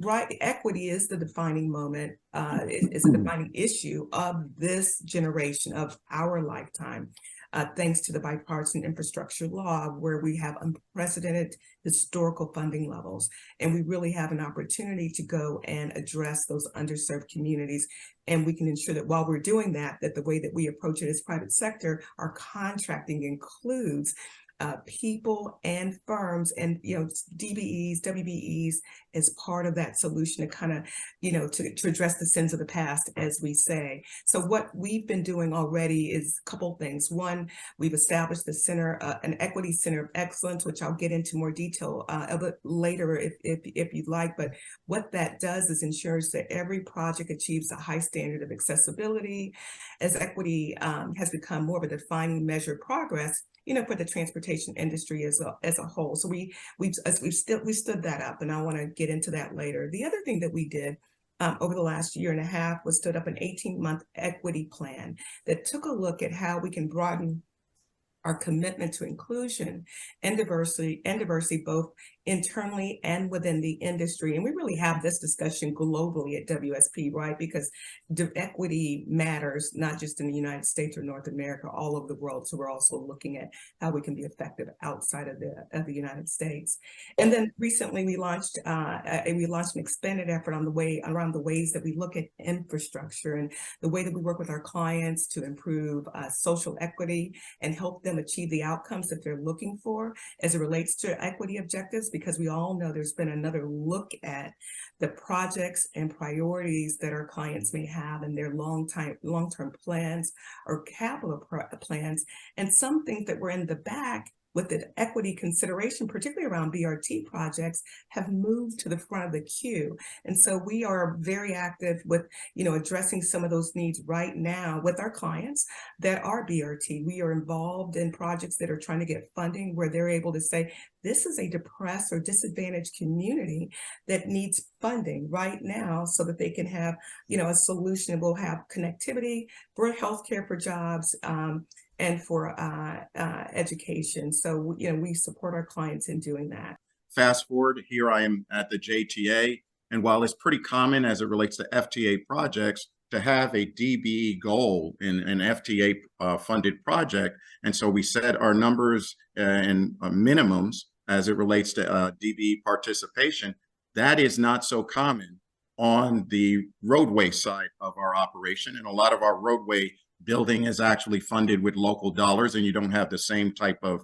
right, equity is the defining moment. It's a defining issue of this generation, of our lifetime. Thanks to the bipartisan infrastructure law, where we have unprecedented historical funding levels. And we really have an opportunity to go and address those underserved communities. And we can ensure that while we're doing that, that the way that we approach it as private sector, our contracting includes people and firms and, DBEs, WBEs as part of that solution to kind of, to address the sins of the past, as we say. So what we've been doing already is a couple things. One, we've established the center, an equity center of excellence, which I'll get into more detail a bit later if you'd like. But what that does is ensures that every project achieves a high standard of accessibility, as equity has become more of a defining measure of progress, for the transportation industry as a whole. So we've stood that up, and I want to get into that later. The other thing that we did over the last year and a half was stood up an 18-month equity plan that took a look at how we can broaden our commitment to inclusion and diversity both internally and within the industry. And we really have this discussion globally at WSP, right? Because equity matters, not just in the United States or North America, all over the world. So we're also looking at how we can be effective outside of the United States. And then recently we launched an expanded effort around the ways that we look at infrastructure and the way that we work with our clients to improve social equity and help them achieve the outcomes that they're looking for as it relates to equity objectives, because we all know there's been another look at the projects and priorities that our clients may have in their long-term plans or capital plans, and some things that were in the back with the equity consideration, particularly around BRT projects, have moved to the front of the queue. And so we are very active with, addressing some of those needs right now with our clients that are BRT. We are involved in projects that are trying to get funding where they're able to say, this is a depressed or disadvantaged community that needs funding right now so that they can have, a solution that will have connectivity for healthcare, for jobs, and for education. So, we support our clients in doing that. Fast forward, here I am at the JTA. And while it's pretty common as it relates to FTA projects to have a DBE goal in an FTA funded project, and so we set our numbers and minimums as it relates to DBE participation, that is not so common on the roadway side of our operation. And a lot of our roadway building is actually funded with local dollars, and you don't have the same type of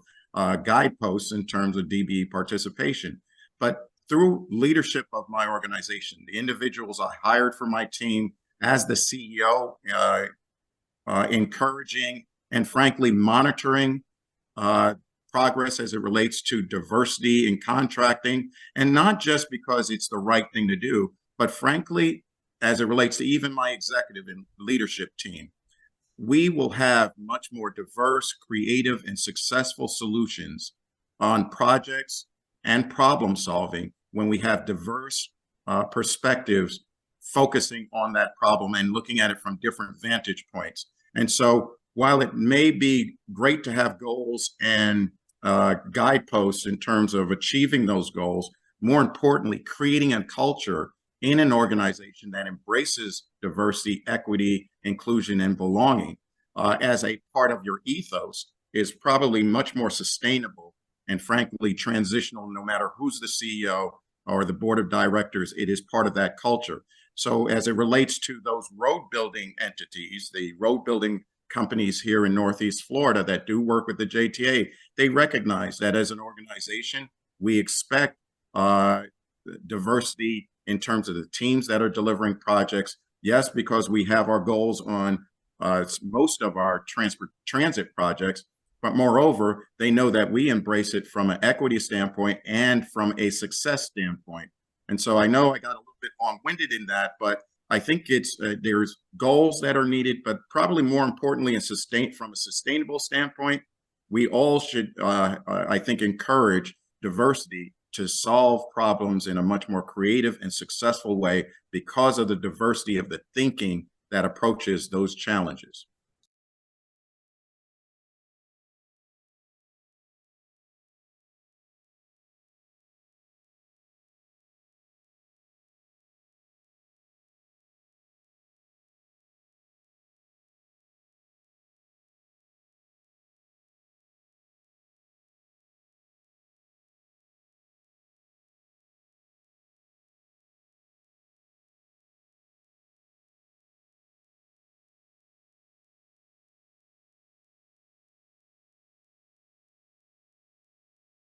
guideposts in terms of DBE participation. But through leadership of my organization, the individuals I hired for my team as the CEO, encouraging and frankly monitoring progress as it relates to diversity in contracting, and not just because it's the right thing to do, but frankly, as it relates to even my executive and leadership team, we will have much more diverse, creative, and successful solutions on projects and problem solving when we have diverse perspectives focusing on that problem and looking at it from different vantage points. And so while it may be great to have goals and guideposts in terms of achieving those goals, more importantly, creating a culture in an organization that embraces diversity, equity, inclusion, and belonging as a part of your ethos is probably much more sustainable and frankly transitional. No matter who's the CEO or the board of directors, it is part of that culture. So as it relates to those road building entities, the road building companies here in Northeast Florida that do work with the JTA, they recognize that as an organization, we expect diversity in terms of the teams that are delivering projects. Yes, because we have our goals on most of our transit projects, but moreover, they know that we embrace it from an equity standpoint and from a success standpoint. And so I know I got a little bit long-winded in that, but I think it's there's goals that are needed, but probably more importantly, from a sustainable standpoint, we all should, I think, encourage diversity to solve problems in a much more creative and successful way because of the diversity of the thinking that approaches those challenges.